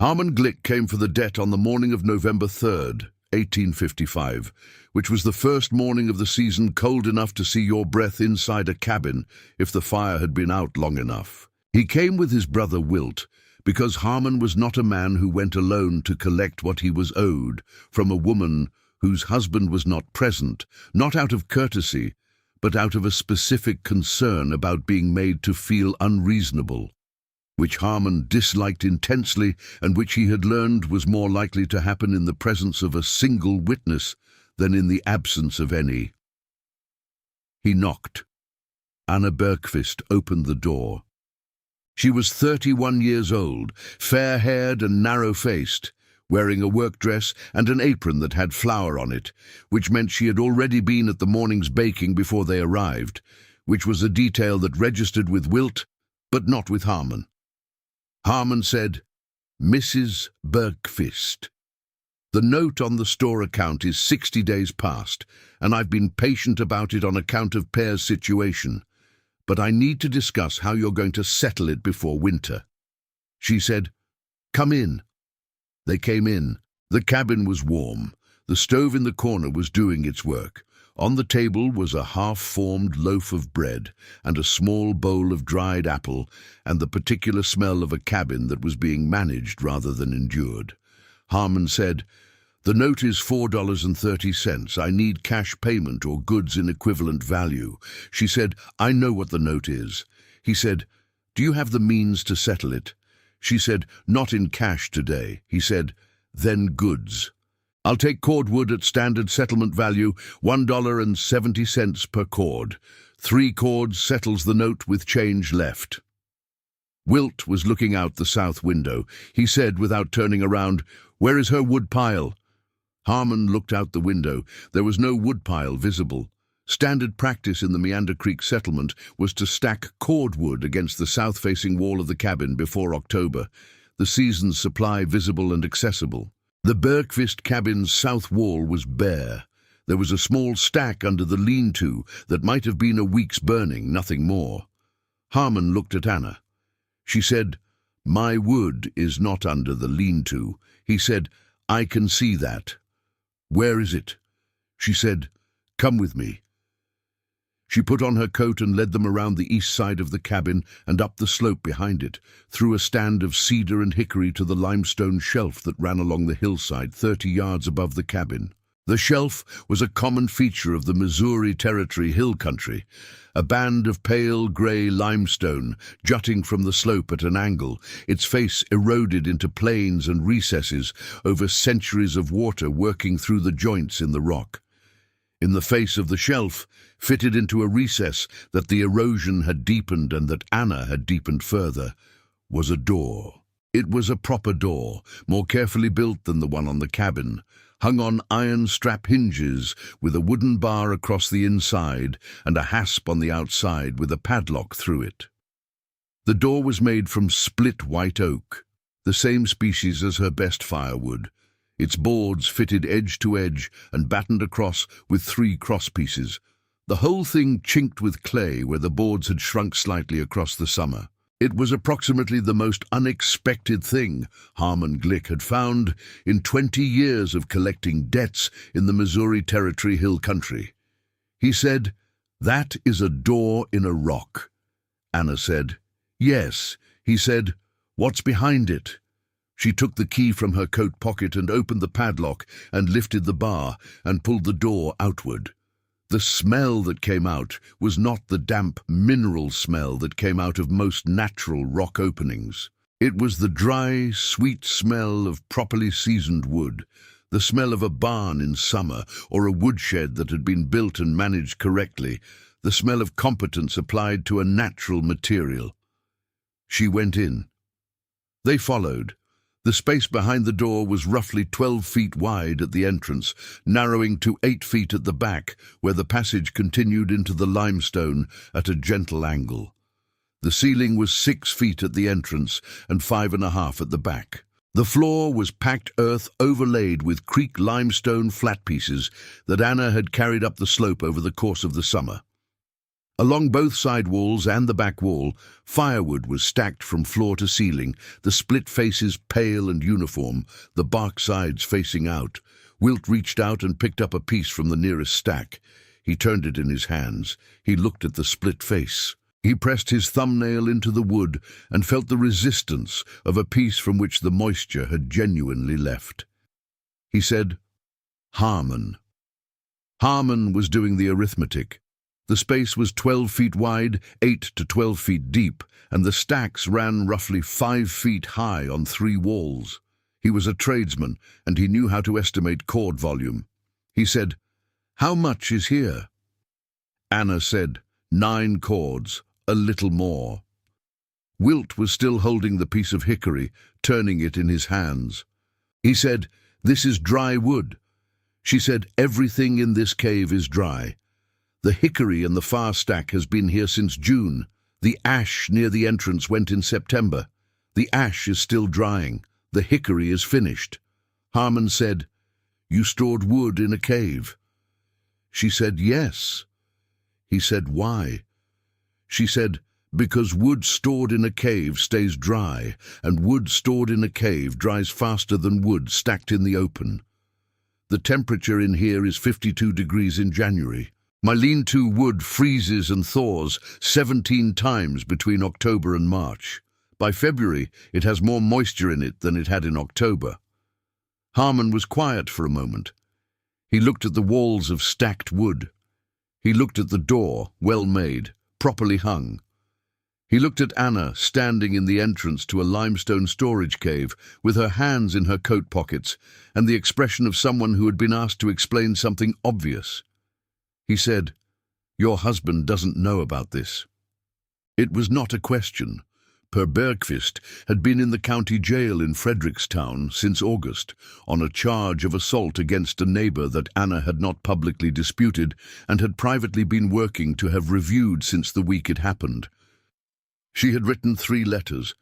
Harmon Glick came for the debt on the morning of November 3rd, 1855, which was the first morning of the season cold enough to see your breath inside a cabin if the fire had been out long enough. He came with his brother Wilt, because Harmon was not a man who went alone to collect what he was owed from a woman whose husband was not present, not out of courtesy, but out of a specific concern about being made to feel unreasonable, which Harmon disliked intensely and which he had learned was more likely to happen in the presence of a single witness than in the absence of any. He knocked. Anna Bergqvist opened the door. She was 31 years old, fair-haired and narrow-faced, wearing a work dress and an apron that had flour on it, which meant she had already been at the morning's baking before they arrived, which was a detail that registered with Wilt, but not with Harmon. Harmon said, "Mrs. Bergqvist. The note on the store account is 60 days past, and I've been patient about it on account of Pear's situation. But I need to discuss how you're going to settle it before winter." She said, "Come in." They came in. The cabin was warm. The stove in the corner was doing its work. On the table was a half-formed loaf of bread and a small bowl of dried apple and the particular smell of a cabin that was being managed rather than endured. Harmon said, "The note is $4.30. I need cash payment or goods in equivalent value." She said, "I know what the note is." He said, "Do you have the means to settle it?" She said, "Not in cash today." He said, "Then goods. I'll take cordwood at standard settlement value, $1.70 per cord. 3 cords settles the note with change left." Wilt was looking out the south window. He said, without turning around, "Where is her wood pile?" Harmon looked out the window. There was no woodpile visible. Standard practice in the Meander Creek settlement was to stack cordwood against the south-facing wall of the cabin before October, the season's supply visible and accessible. The Bergqvist cabin's south wall was bare. There was a small stack under the lean-to that might have been a week's burning, nothing more. Harmon looked at Anna. She said, "My wood is not under the lean-to." He said, "I can see that." "Where is it?" She said, "Come with me." She put on her coat and led them around the east side of the cabin and up the slope behind it, through a stand of cedar and hickory to the limestone shelf that ran along the hillside 30 yards above the cabin. The shelf was a common feature of the Missouri Territory hill country, a band of pale grey limestone jutting from the slope at an angle, its face eroded into planes and recesses over centuries of water working through the joints in the rock. In the face of the shelf, fitted into a recess that the erosion had deepened and that Anna had deepened further, was a door. It was a proper door, more carefully built than the one on the cabin, hung on iron strap hinges with a wooden bar across the inside and a hasp on the outside with a padlock through it. The door was made from split white oak, the same species as her best firewood. Its boards fitted edge to edge and battened across with 3 crosspieces. The whole thing chinked with clay where the boards had shrunk slightly across the summer. It was approximately the most unexpected thing Harmon Glick had found in 20 years of collecting debts in the Missouri Territory hill country. He said, "That is a door in a rock." Anna said, "Yes." He said, "What's behind it?" She took the key from her coat pocket and opened the padlock and lifted the bar and pulled the door outward. The smell that came out was not the damp mineral smell that came out of most natural rock openings. It was the dry, sweet smell of properly seasoned wood, the smell of a barn in summer or a woodshed that had been built and managed correctly, the smell of competence applied to a natural material. She went in. They followed. The space behind the door was roughly 12 feet wide at the entrance, narrowing to 8 feet at the back, where the passage continued into the limestone at a gentle angle. The ceiling was 6 feet at the entrance and 5.5 at the back. The floor was packed earth overlaid with creek limestone flat pieces that Anna had carried up the slope over the course of the summer. Along both side walls and the back wall, firewood was stacked from floor to ceiling, the split faces pale and uniform, the bark sides facing out. Wilt reached out and picked up a piece from the nearest stack. He turned it in his hands. He looked at the split face. He pressed his thumbnail into the wood and felt the resistance of a piece from which the moisture had genuinely left. He said, "Harmon." Harmon was doing the arithmetic. The space was 12 feet wide, 8 to 12 feet deep, and the stacks ran roughly 5 feet high on 3 walls. He was a tradesman, and he knew how to estimate cord volume. He said, "How much is here?" Anna said, 9 cords, a little more. Wilt was still holding the piece of hickory, turning it in his hands. He said, "This is dry wood." She said, "Everything in this cave is dry. The hickory in the far stack has been here since June. The ash near the entrance went in September. The ash is still drying. The hickory is finished." Harmon said, "You stored wood in a cave?" She said, "Yes." He said, "Why?" She said, "Because wood stored in a cave stays dry, and wood stored in a cave dries faster than wood stacked in the open. The temperature in here is 52 degrees in January. My lean-to wood freezes and thaws 17 times between October and March. By February, it has more moisture in it than it had in October." Harmon was quiet for a moment. He looked at the walls of stacked wood. He looked at the door, well made, properly hung. He looked at Anna, standing in the entrance to a limestone storage cave, with her hands in her coat pockets, and the expression of someone who had been asked to explain something obvious. He said, "Your husband doesn't know about this." It was not a question. Per Bergqvist had been in the county jail in Frederickstown since August, on a charge of assault against a neighbor that Anna had not publicly disputed and had privately been working to have reviewed since the week it happened. She had written 3 letters.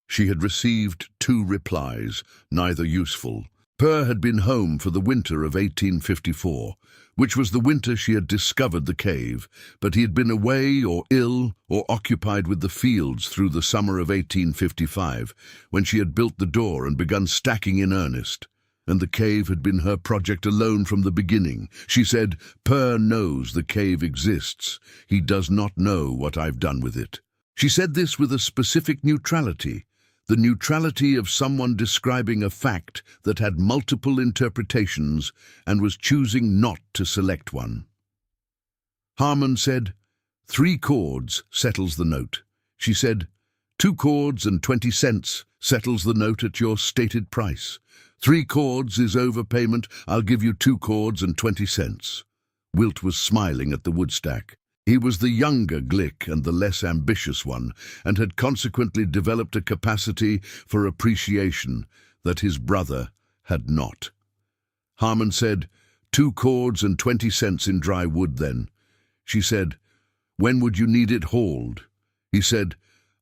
She had received 2 replies, neither useful. Per had been home for the winter of 1854, which was the winter she had discovered the cave, but he had been away or ill or occupied with the fields through the summer of 1855, when she had built the door and begun stacking in earnest. And the cave had been her project alone from the beginning. She said, "Per knows the cave exists. He does not know what I've done with it." She said this with a specific neutrality, the neutrality of someone describing a fact that had multiple interpretations and was choosing not to select one. Harmon said, 3 cords settles the note. She said, 2 cords and 20 cents settles the note at your stated price. 3 cords is overpayment. I'll give you 2 cords and 20 cents. Wilt was smiling at the woodstack. He was the younger Glick and the less ambitious one, and had consequently developed a capacity for appreciation that his brother had not. Harmon said, 2 cords and 20 cents in dry wood, then. She said, "When would you need it hauled?" He said,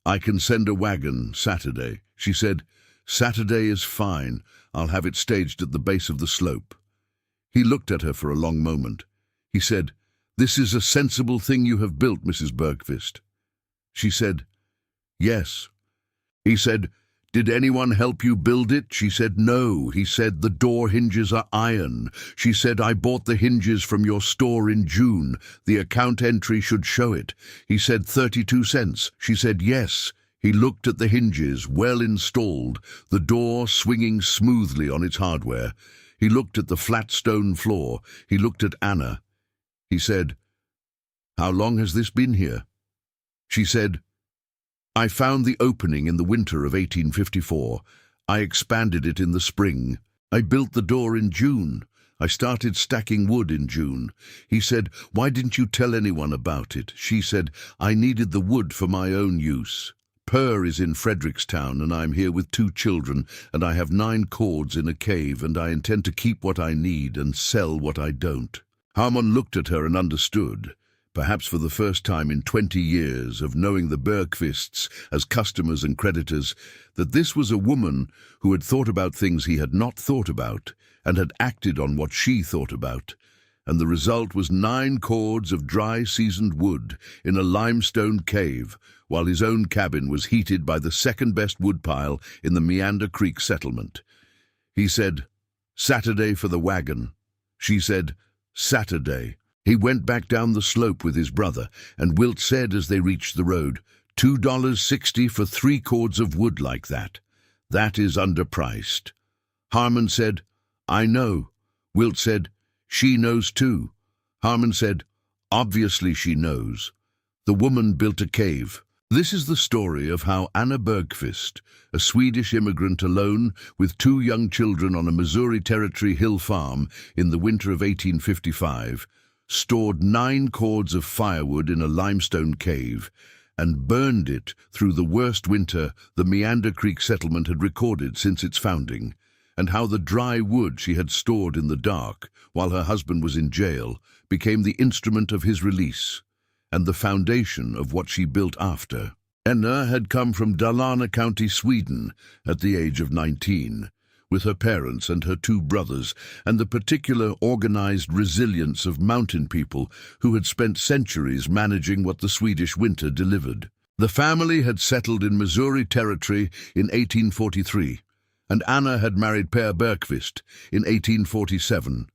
"I can send a wagon Saturday." She said, "Saturday is fine. I'll have it staged at the base of the slope." He looked at her for a long moment. He said, "This is a sensible thing you have built, Mrs. Bergqvist." She said, "Yes." He said, "Did anyone help you build it?" She said, "No." He said, "The door hinges are iron." She said, "I bought the hinges from your store in June. The account entry should show it." He said, 32 cents. She said, "Yes." He looked at the hinges, well installed, the door swinging smoothly on its hardware. He looked at the flat stone floor. He looked at Anna. He said, "How long has this been here?" She said, "I found the opening in the winter of 1854. I expanded it in the spring. I built the door in June. I started stacking wood in June." He said, "Why didn't you tell anyone about it?" She said, "I needed the wood for my own use. Per is in Frederickstown, and I'm here with 2 children, and I have 9 cords in a cave, and I intend to keep what I need and sell what I don't." Harmon looked at her and understood, perhaps for the first time in 20 years of knowing the Bergqvists as customers and creditors, that this was a woman who had thought about things he had not thought about and had acted on what she thought about, and the result was 9 cords of dry seasoned wood in a limestone cave, while his own cabin was heated by the second-best woodpile in the Meander Creek settlement. He said, "Saturday for the wagon." She said, "Saturday." He went back down the slope with his brother, and Wilt said as they reached the road, "$2.60 for 3 cords of wood like that. That is underpriced." Harmon said, "I know." Wilt said, "She knows too." Harmon said, "Obviously she knows." The woman built a cave. This is the story of how Anna Bergqvist, a Swedish immigrant alone with 2 young children on a Missouri Territory hill farm in the winter of 1855, stored 9 cords of firewood in a limestone cave and burned it through the worst winter the Meander Creek settlement had recorded since its founding, and how the dry wood she had stored in the dark while her husband was in jail became the instrument of his release and the foundation of what she built after. Anna had come from Dalarna County, Sweden, at the age of 19, with her parents and her 2 brothers, and the particular organized resilience of mountain people who had spent centuries managing what the Swedish winter delivered. The family had settled in Missouri Territory in 1843, and Anna had married Per Bergqvist in 1847,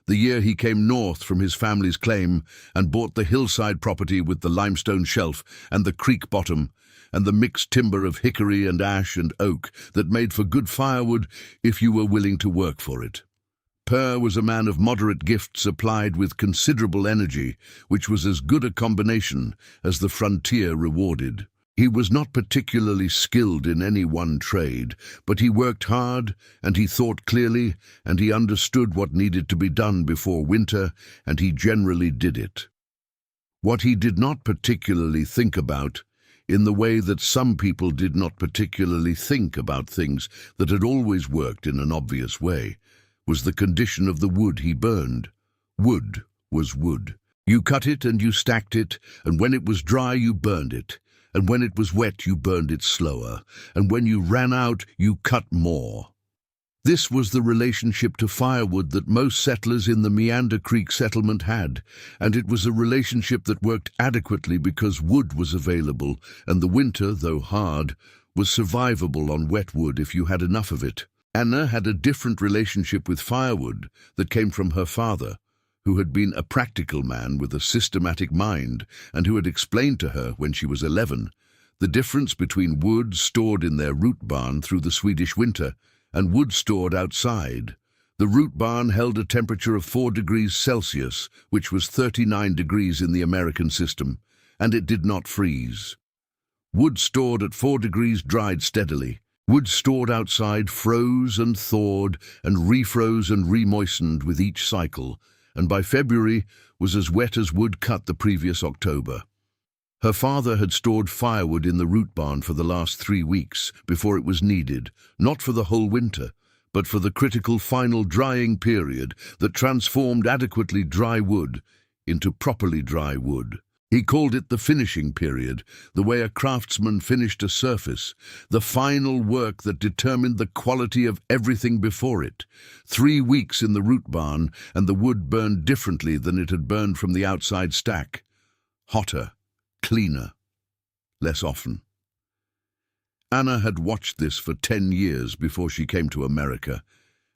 the year he came north from his family's claim and bought the hillside property with the limestone shelf and the creek bottom and the mixed timber of hickory and ash and oak that made for good firewood if you were willing to work for it. Per was a man of moderate gifts applied with considerable energy, which was as good a combination as the frontier rewarded. He was not particularly skilled in any one trade, but he worked hard, and he thought clearly, and he understood what needed to be done before winter, and he generally did it. What he did not particularly think about, in the way that some people did not particularly think about things that had always worked in an obvious way, was the condition of the wood he burned. Wood was wood. You cut it and you stacked it, and when it was dry you burned it. And when it was wet, you burned it slower, and when you ran out, you cut more. This was the relationship to firewood that most settlers in the Meander Creek settlement had, and it was a relationship that worked adequately because wood was available, and the winter, though hard, was survivable on wet wood if you had enough of it. Anna had a different relationship with firewood that came from her father, who had been a practical man with a systematic mind and who had explained to her when she was 11 the difference between wood stored in their root barn through the Swedish winter and wood stored outside. The root barn held a temperature of 4 degrees Celsius, which was 39 degrees in the American system, and it did not freeze. Wood stored at 4 degrees dried steadily. Wood stored outside froze and thawed and refroze and remoistened with each cycle, and by February was as wet as wood cut the previous October. Her father had stored firewood in the root barn for the last 3 weeks before it was needed, not for the whole winter, but for the critical final drying period that transformed adequately dry wood into properly dry wood. He called it the finishing period, the way a craftsman finished a surface, the final work that determined the quality of everything before it. 3 weeks in the root barn, and the wood burned differently than it had burned from the outside stack. Hotter, cleaner, less often. Anna had watched this for 10 years before she came to America,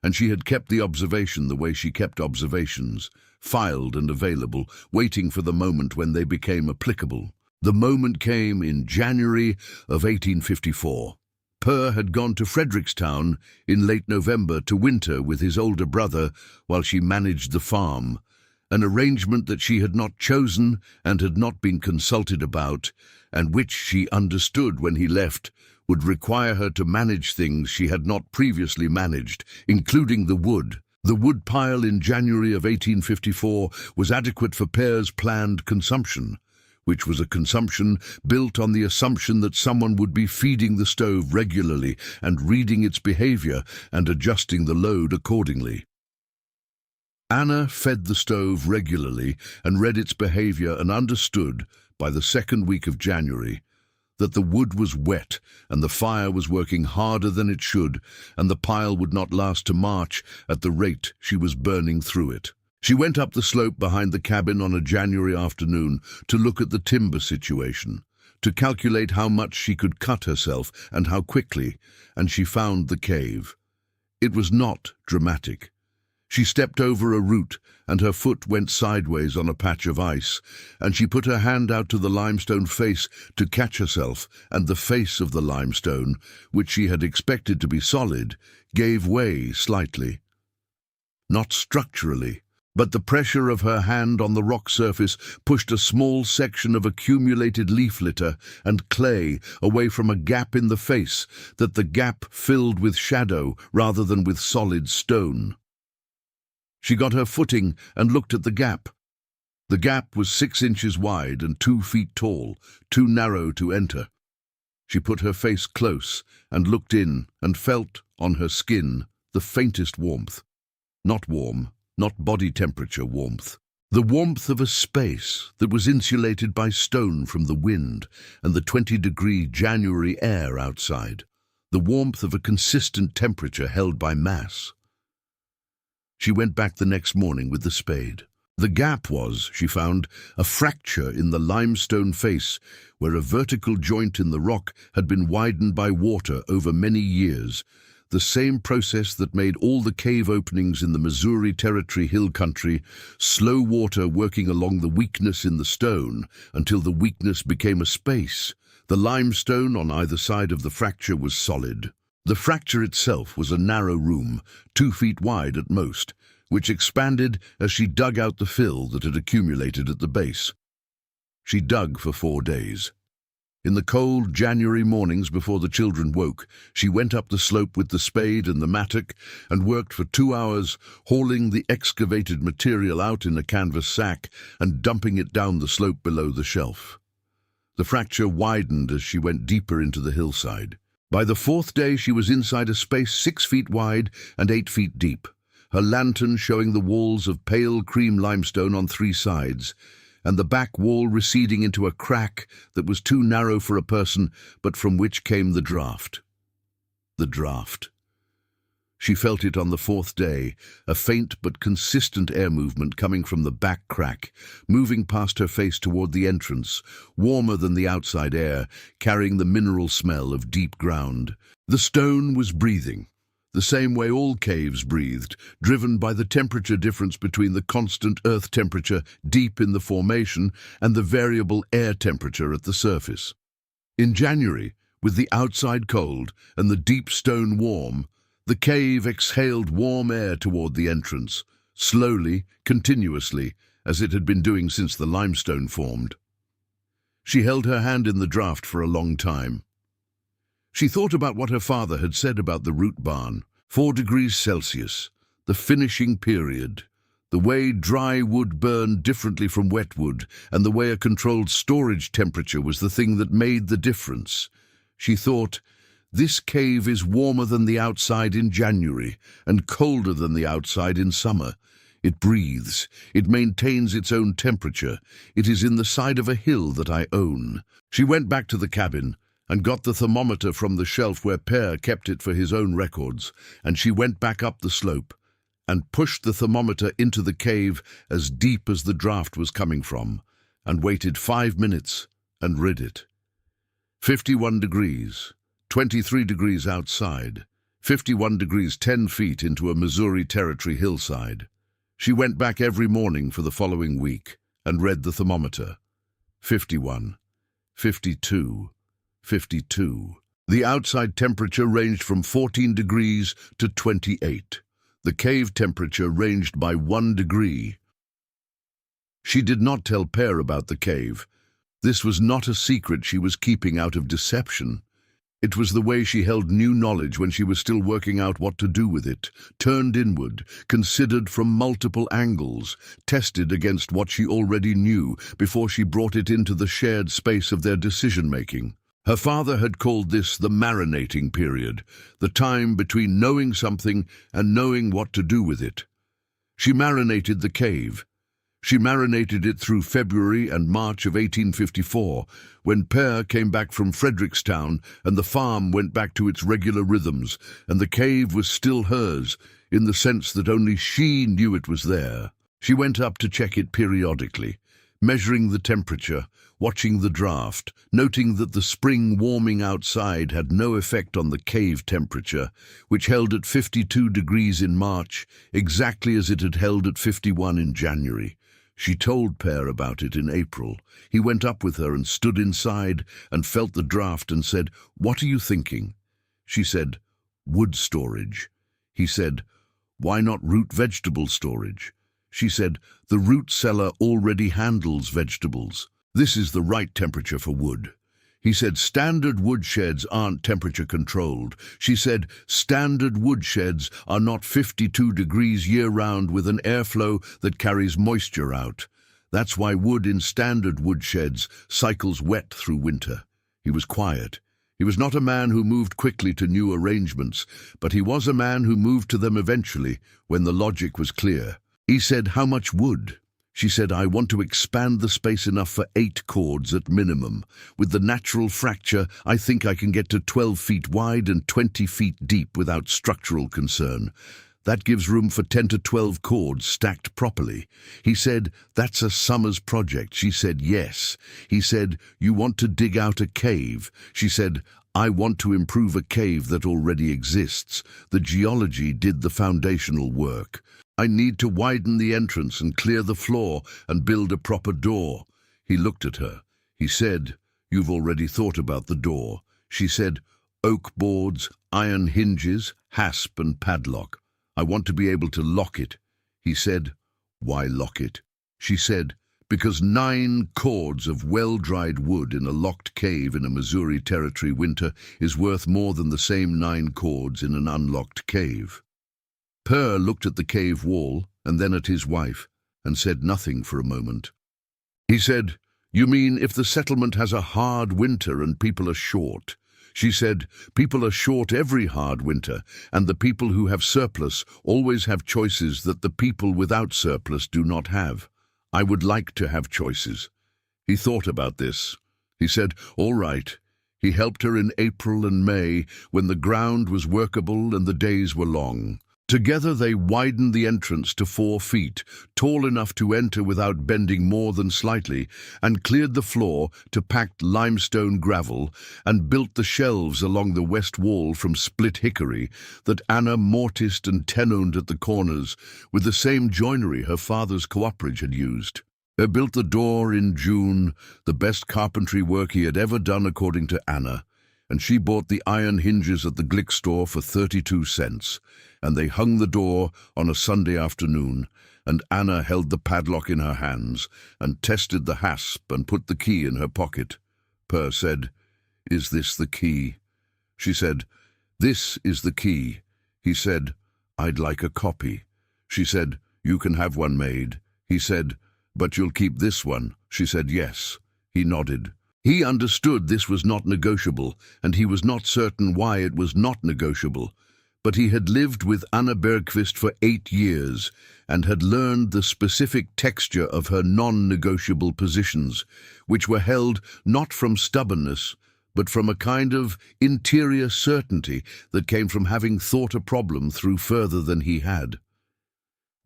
and she had kept the observation the way she kept observations, filed and available, waiting for the moment when they became applicable. The moment came in January of 1854. Per had gone to Frederickstown in late November to winter with his older brother while she managed the farm, an arrangement that she had not chosen and had not been consulted about, and which she understood when he left would require her to manage things she had not previously managed, including the wood. The wood pile in January of 1854 was adequate for Per's planned consumption, which was a consumption built on the assumption that someone would be feeding the stove regularly and reading its behavior and adjusting the load accordingly. Anna fed the stove regularly and read its behavior and understood, by the 2nd week of January, that the wood was wet and the fire was working harder than it should, and the pile would not last to March at the rate she was burning through it. She went up the slope behind the cabin on a January afternoon to look at the timber situation, to calculate how much she could cut herself and how quickly, and she found the cave. It was not dramatic. She stepped over a root, and her foot went sideways on a patch of ice, and she put her hand out to the limestone face to catch herself, and the face of the limestone, which she had expected to be solid, gave way slightly. Not structurally, but the pressure of her hand on the rock surface pushed a small section of accumulated leaf litter and clay away from a gap in the face that the gap filled with shadow rather than with solid stone. She got her footing and looked at the gap. The gap was 6 inches wide and 2 feet tall, too narrow to enter. She put her face close and looked in and felt on her skin the faintest warmth. Not warm, not body temperature warmth. The warmth of a space that was insulated by stone from the wind and the 20-degree January air outside. The warmth of a consistent temperature held by mass. She went back the next morning with the spade. The gap was, she found, a fracture in the limestone face where a vertical joint in the rock had been widened by water over many years, the same process that made all the cave openings in the Missouri Territory hill country, slow water working along the weakness in the stone until the weakness became a space. The limestone on either side of the fracture was solid. The fracture itself was a narrow room, 2 feet wide at most, which expanded as she dug out the fill that had accumulated at the base. She dug for 4 days. In the cold January mornings before the children woke, she went up the slope with the spade and the mattock and worked for 2 hours, hauling the excavated material out in a canvas sack and dumping it down the slope below the shelf. The fracture widened as she went deeper into the hillside. By the 4th day she was inside a space 6 feet wide and 8 feet deep, her lantern showing the walls of pale cream limestone on 3 sides, and the back wall receding into a crack that was too narrow for a person, but from which came the draft. The draft. She felt it on the 4th day, a faint but consistent air movement coming from the back crack, moving past her face toward the entrance, warmer than the outside air, carrying the mineral smell of deep ground. The stone was breathing, the same way all caves breathed, driven by the temperature difference between the constant earth temperature deep in the formation and the variable air temperature at the surface. In January, with the outside cold and the deep stone warm, the cave exhaled warm air toward the entrance, slowly, continuously, as it had been doing since the limestone formed. She held her hand in the draft for a long time. She thought about what her father had said about the root barn, 4 degrees Celsius, the finishing period, the way dry wood burned differently from wet wood, and the way a controlled storage temperature was the thing that made the difference. She thought, this cave is warmer than the outside in January and colder than the outside in summer. It breathes. It maintains its own temperature. It is in the side of a hill that I own. She went back to the cabin and got the thermometer from the shelf where Père kept it for his own records, and she went back up the slope and pushed the thermometer into the cave as deep as the draft was coming from, and waited 5 minutes and read it. 51 degrees, 23 degrees outside, 51 degrees 10 feet into a Missouri Territory hillside. She went back every morning for the following week and read the thermometer. 51, 52, 52. The outside temperature ranged from 14 degrees to 28. The cave temperature ranged by 1 degree. She did not tell Père about the cave. This was not a secret she was keeping out of deception. It was the way she held new knowledge when she was still working out what to do with it, turned inward, considered from multiple angles, tested against what she already knew before she brought it into the shared space of their decision-making. Her father had called this the marinating period, the time between knowing something and knowing what to do with it. She marinated the cave. She marinated it through February and March of 1854, when Père came back from Frederickstown and the farm went back to its regular rhythms, and the cave was still hers, in the sense that only she knew it was there. She went up to check it periodically, measuring the temperature, watching the draft, noting that the spring warming outside had no effect on the cave temperature, which held at 52 degrees in March, exactly as it had held at 51 in January. She told Per about it in April. He went up with her and stood inside and felt the draft and said, "What are you thinking?" She said, "Wood storage." He said, "Why not root vegetable storage?" She said, "The root cellar already handles vegetables. This is the right temperature for wood." He said, "Standard wood sheds aren't temperature controlled." She said, "Standard wood sheds are not 52 degrees year-round with an airflow that carries moisture out. That's why wood in standard wood sheds cycles wet through winter." He was quiet. He was not a man who moved quickly to new arrangements, but he was a man who moved to them eventually when the logic was clear. He said, "How much wood?" She said, "I want to expand the space enough for 8 cords at minimum. With the natural fracture, I think I can get to 12 feet wide and 20 feet deep without structural concern. That gives room for 10 to 12 cords stacked properly." He said, "That's a summer's project." She said, "Yes." He said, "You want to dig out a cave?" She said, "I want to improve a cave that already exists. The geology did the foundational work. I need to widen the entrance and clear the floor and build a proper door." He looked at her. He said, "You've already thought about the door." She said, "Oak boards, iron hinges, hasp and padlock. I want to be able to lock it." He said, "Why lock it?" She said, "Because 9 cords of well-dried wood in a locked cave in a Missouri Territory winter is worth more than the same 9 cords in an unlocked cave." Per looked at the cave wall and then at his wife and said nothing for a moment. He said, "You mean if the settlement has a hard winter and people are short?" She said, "People are short every hard winter, and the people who have surplus always have choices that the people without surplus do not have. I would like to have choices." He thought about this. He said, "All right." He helped her in April and May when the ground was workable and the days were long. Together they widened the entrance to 4 feet, tall enough to enter without bending more than slightly, and cleared the floor to packed limestone gravel, and built the shelves along the west wall from split hickory that Anna mortised and tenoned at the corners with the same joinery her father's cooperage had used. He built the door in June, the best carpentry work he had ever done according to Anna, and she bought the iron hinges at the Glick store for 32 cents, and they hung the door on a Sunday afternoon, and Anna held the padlock in her hands and tested the hasp and put the key in her pocket. Per said, "Is this the key?" She said, "This is the key." He said, "I'd like a copy." She said, "You can have one made." He said, "But you'll keep this one?" She said, "Yes." He nodded. He understood this was not negotiable, and he was not certain why it was not negotiable. But he had lived with Anna Bergqvist for 8 years and had learned the specific texture of her non-negotiable positions, which were held not from stubbornness, but from a kind of interior certainty that came from having thought a problem through further than he had.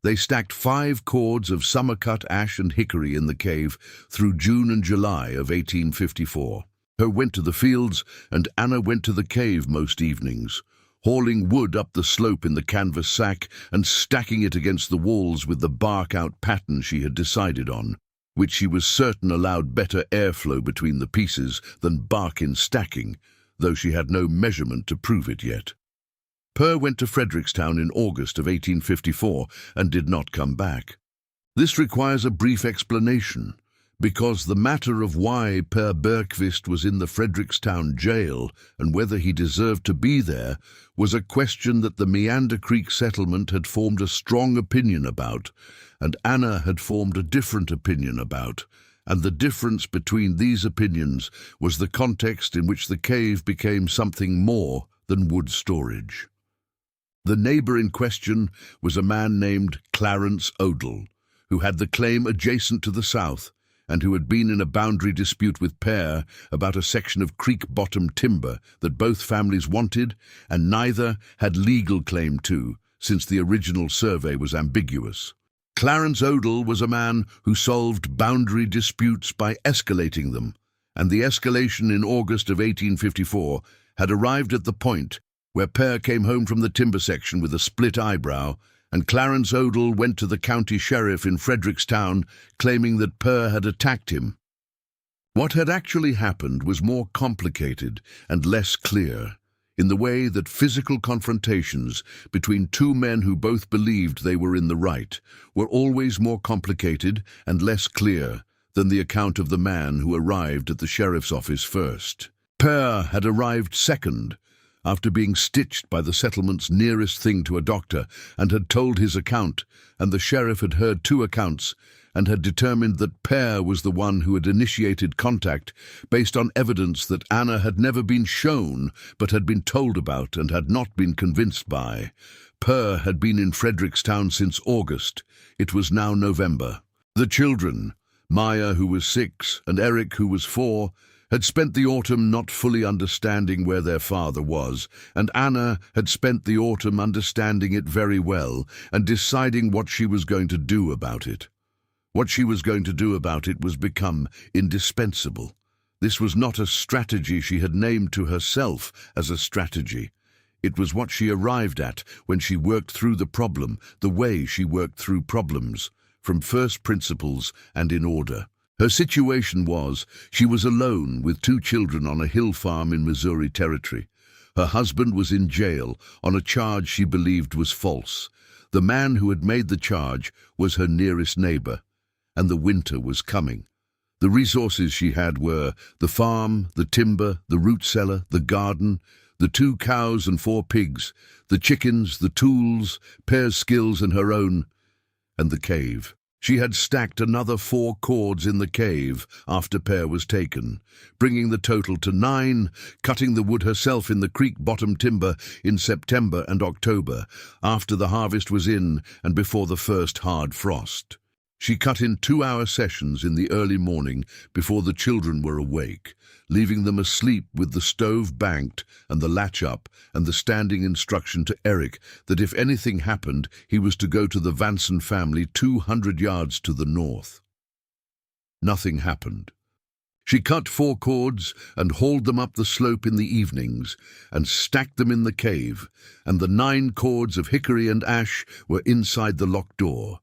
They stacked 5 cords of summer-cut ash and hickory in the cave through June and July of 1854. Her went to the fields, and Anna went to the cave most evenings, hauling wood up the slope in the canvas sack and stacking it against the walls with the bark-out pattern she had decided on, which she was certain allowed better airflow between the pieces than bark-in stacking, though she had no measurement to prove it yet. Per went to Frederickstown in August of 1854 and did not come back. This requires a brief explanation, because the matter of why Per Bergqvist was in the Frederickstown jail and whether he deserved to be there was a question that the Meander Creek settlement had formed a strong opinion about, and Anna had formed a different opinion about, and the difference between these opinions was the context in which the cave became something more than wood storage. The neighbor in question was a man named Clarence Odell, who had the claim adjacent to the south, and who had been in a boundary dispute with Per about a section of creek-bottom timber that both families wanted and neither had legal claim to, since the original survey was ambiguous. Clarence Odell was a man who solved boundary disputes by escalating them, and the escalation in August of 1854 had arrived at the point where Per came home from the timber section with a split eyebrow, and Clarence Odell went to the county sheriff in Frederickstown claiming that Per had attacked him. What had actually happened was more complicated and less clear, in the way that physical confrontations between two men who both believed they were in the right were always more complicated and less clear than the account of the man who arrived at the sheriff's office first. Per had arrived second, after being stitched by the settlement's nearest thing to a doctor, and had told his account, and the sheriff had heard two accounts, and had determined that Per was the one who had initiated contact based on evidence that Anna had never been shown but had been told about and had not been convinced by. Per had been in Frederickstown since August. It was now November. The children, Maya, who was 6, and Eric, who was 4, had spent the autumn not fully understanding where their father was, and Anna had spent the autumn understanding it very well and deciding what she was going to do about it. What she was going to do about it was become indispensable. This was not a strategy she had named to herself as a strategy. It was what she arrived at when she worked through the problem, the way she worked through problems, from first principles and in order. Her situation was, she was alone with 2 children on a hill farm in Missouri Territory. Her husband was in jail on a charge she believed was false. The man who had made the charge was her nearest neighbor, and the winter was coming. The resources she had were the farm, the timber, the root cellar, the garden, the 2 cows and 4 pigs, the chickens, the tools, Per's skills and her own, and the cave. She had stacked another 4 cords in the cave after Per was taken, bringing the total to 9, cutting the wood herself in the creek-bottom timber in September and October, after the harvest was in and before the first hard frost. She cut in 2-hour sessions in the early morning before the children were awake, leaving them asleep with the stove banked and the latch up and the standing instruction to Eric that if anything happened, he was to go to the Vanson family 200 yards to the north. Nothing happened. She cut 4 cords and hauled them up the slope in the evenings and stacked them in the cave, and the 9 cords of hickory and ash were inside the locked door,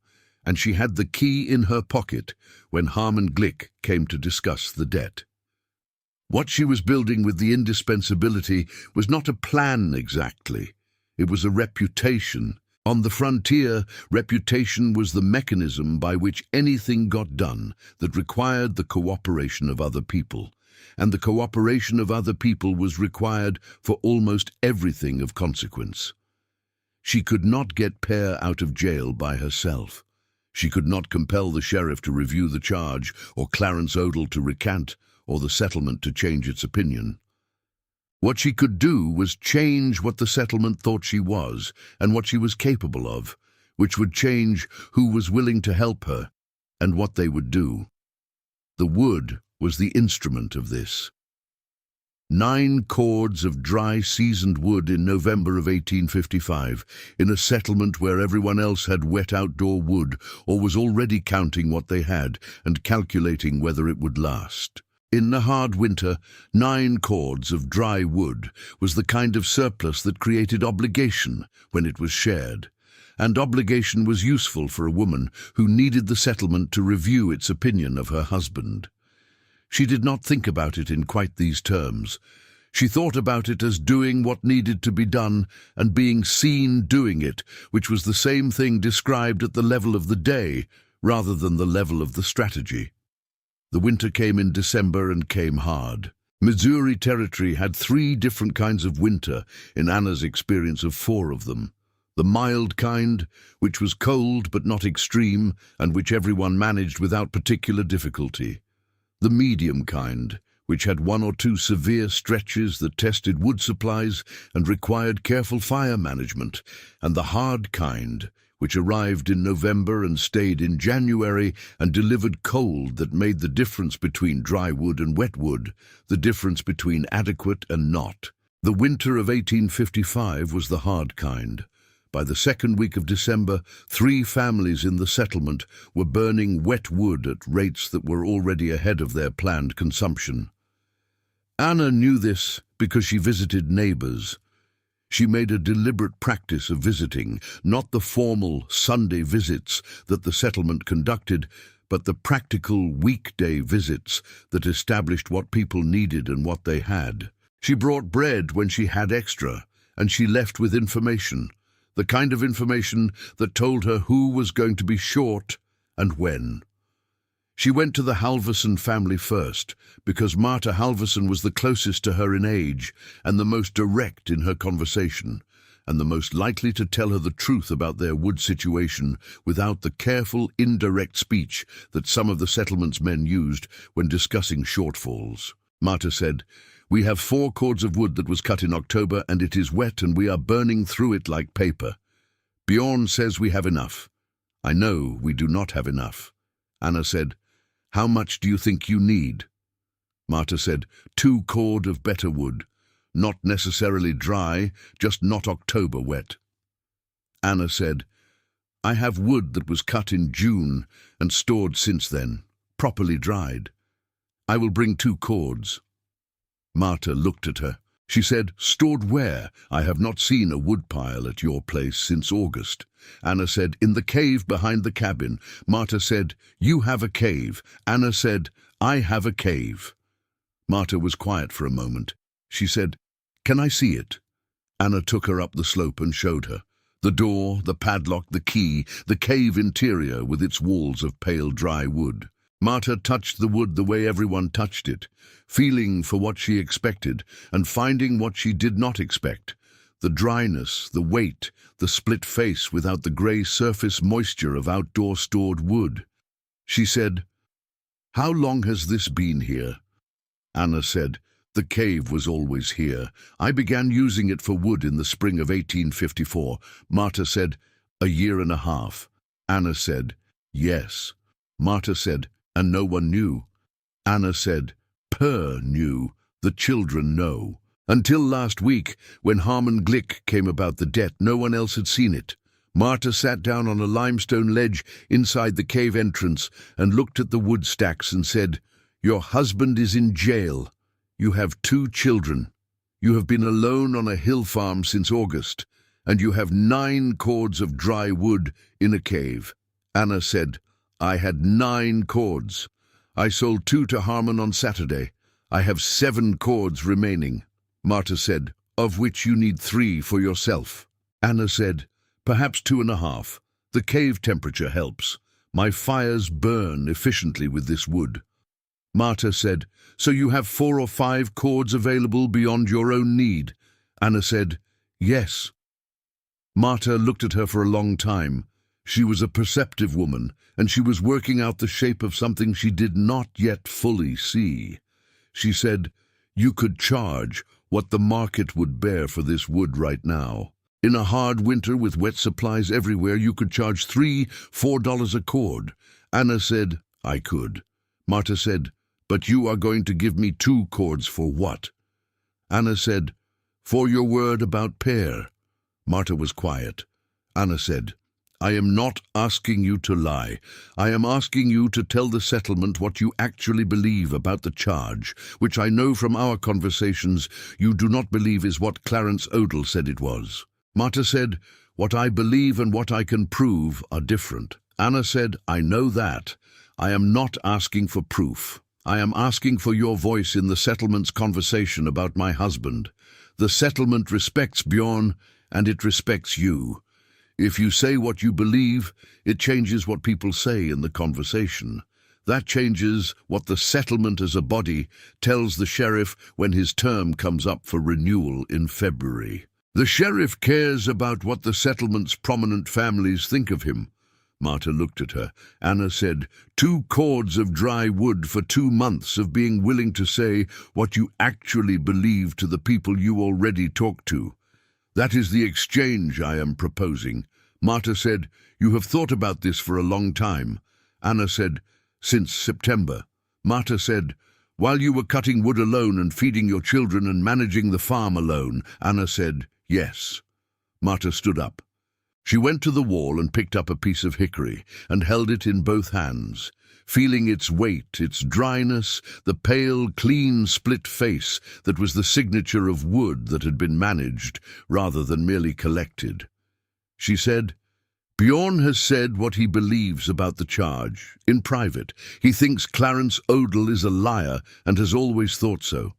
and she had the key in her pocket when Harmon Glick came to discuss the debt. What she was building with the indispensability was not a plan exactly. It was a reputation. On the frontier, reputation was the mechanism by which anything got done that required the cooperation of other people, and the cooperation of other people was required for almost everything of consequence. She could not get Per out of jail by herself. She could not compel the sheriff to review the charge, or Clarence Odell to recant, or the settlement to change its opinion. What she could do was change what the settlement thought she was and what she was capable of, which would change who was willing to help her and what they would do. The wood was the instrument of this. 9 cords of dry, seasoned wood in November of 1855, in a settlement where everyone else had wet outdoor wood or was already counting what they had and calculating whether it would last. In the hard winter, 9 cords of dry wood was the kind of surplus that created obligation when it was shared, and obligation was useful for a woman who needed the settlement to review its opinion of her husband. She did not think about it in quite these terms. She thought about it as doing what needed to be done and being seen doing it, which was the same thing described at the level of the day rather than the level of the strategy. The winter came in December and came hard. Missouri Territory had 3 different kinds of winter in Anna's experience of 4 of them. The mild kind, which was cold but not extreme, and which everyone managed without particular difficulty. The medium kind, which had 1 or 2 severe stretches that tested wood supplies and required careful fire management, and the hard kind, which arrived in November and stayed in January and delivered cold that made the difference between dry wood and wet wood, the difference between adequate and not. The winter of 1855 was the hard kind. By the second week of December, 3 families in the settlement were burning wet wood at rates that were already ahead of their planned consumption. Anna knew this because she visited neighbors. She made a deliberate practice of visiting, not the formal Sunday visits that the settlement conducted, but the practical weekday visits that established what people needed and what they had. She brought bread when she had extra, and she left with information, the kind of information that told her who was going to be short and when. She went to the Halverson family first, because Marta Halverson was the closest to her in age and the most direct in her conversation, and the most likely to tell her the truth about their wood situation without the careful, indirect speech that some of the settlement's men used when discussing shortfalls. Marta said, "We have 4 cords of wood that was cut in October, and it is wet, and we are burning through it like paper. Bjorn says we have enough. I know we do not have enough." Anna said, "How much do you think you need?" Marta said, 2 cord of better wood. Not necessarily dry, just not October wet. Anna said, "I have wood that was cut in June and stored since then, properly dried. I will bring 2 cords. Marta looked at her. She said, "Stored where? I have not seen a woodpile at your place since August." Anna said, "In the cave behind the cabin." Marta said, "You have a cave." Anna said, "I have a cave." Marta was quiet for a moment. She said, "Can I see it?" Anna took her up the slope and showed her. The door, the padlock, the key, the cave interior with its walls of pale dry wood. Marta touched the wood the way everyone touched it, feeling for what she expected and finding what she did not expect. The dryness, the weight, the split face without the grey surface moisture of outdoor stored wood. She said, "How long has this been here?" Anna said, "The cave was always here. I began using it for wood in the spring of 1854. Marta said, "A year and a half." Anna said, "Yes." Marta said, "And no one knew." Anna said, "Per knew. The children know. Until last week, when Harmon Glick came about the debt, no one else had seen it." Marta sat down on a limestone ledge inside the cave entrance and looked at the wood stacks and said, "Your husband is in jail. You have 2 children. You have been alone on a hill farm since August, and you have 9 cords of dry wood in a cave." Anna said, "I had 9 cords. I sold 2 to Harmon on Saturday. I have 7 cords remaining." Marta said, "Of which you need 3 for yourself." Anna said, "Perhaps 2.5. The cave temperature helps. My fires burn efficiently with this wood." Marta said, "So you have 4 or 5 cords available beyond your own need?" Anna said, "Yes." Marta looked at her for a long time. She was a perceptive woman, and she was working out the shape of something she did not yet fully see. She said, "You could charge what the market would bear for this wood right now. In a hard winter with wet supplies everywhere, you could charge $3–4 a cord." Anna said, "I could." Marta said, "But you are going to give me 2 cords for what?" Anna said, "For your word about Per." Marta was quiet. Anna said, "I am not asking you to lie. I am asking you to tell the settlement what you actually believe about the charge, which I know from our conversations you do not believe is what Clarence Odell said it was." Marta said, "What I believe and what I can prove are different." Anna said, "I know that. I am not asking for proof. I am asking for your voice in the settlement's conversation about my husband. The settlement respects Bjorn, and it respects you. If you say what you believe, it changes what people say in the conversation. That changes what the settlement as a body tells the sheriff when his term comes up for renewal in February. The sheriff cares about what the settlement's prominent families think of him." Marta looked at her. Anna said, 2 cords of dry wood for 2 months of being willing to say what you actually believe to the people you already talk to. That is the exchange I am proposing." Marta said, "You have thought about this for a long time." Anna said, "Since September." Marta said, "While you were cutting wood alone and feeding your children and managing the farm alone." Anna said, "Yes." Marta stood up. She went to the wall and picked up a piece of hickory and held it in both hands, feeling its weight, its dryness, the pale, clean, split face that was the signature of wood that had been managed rather than merely collected. She said, "Bjorn has said what he believes about the charge. In private, he thinks Clarence Odell is a liar and has always thought so."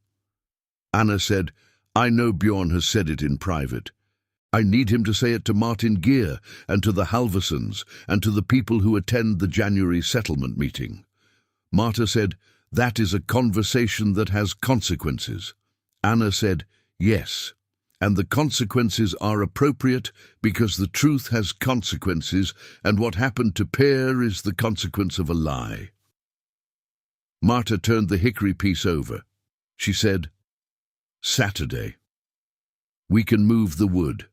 Anna said, "I know Bjorn has said it in private. I need him to say it to Martin Gear and to the Halversons and to the people who attend the January settlement meeting." Marta said, "That is a conversation that has consequences." Anna said, "Yes, and the consequences are appropriate because the truth has consequences, and what happened to Per is the consequence of a lie." Marta turned the hickory piece over. She said, "Saturday. We can move the wood.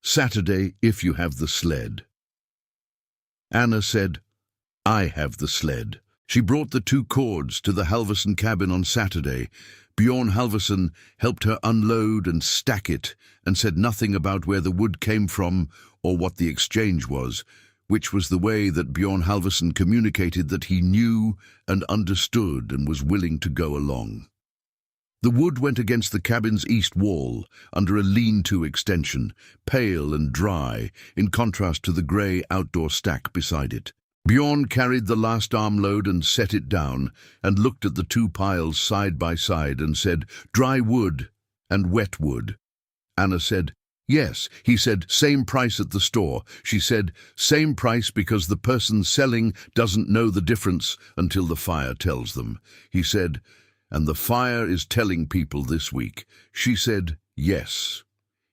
Saturday, if you have the sled." Anna said, "I have the sled." She brought the 2 cords to the Halverson cabin on Saturday. Bjorn Halverson helped her unload and stack it and said nothing about where the wood came from or what the exchange was, which was the way that Bjorn Halverson communicated that he knew and understood and was willing to go along. The wood went against the cabin's east wall, under a lean-to extension, pale and dry, in contrast to the grey outdoor stack beside it. Bjorn carried the last armload and set it down, and looked at the 2 piles side by side and said, "Dry wood and wet wood." Anna said, "Yes." He said, "Same price at the store." She said, "Same price because the person selling doesn't know the difference until the fire tells them." He said, "And the fire is telling people this week." She said, "Yes."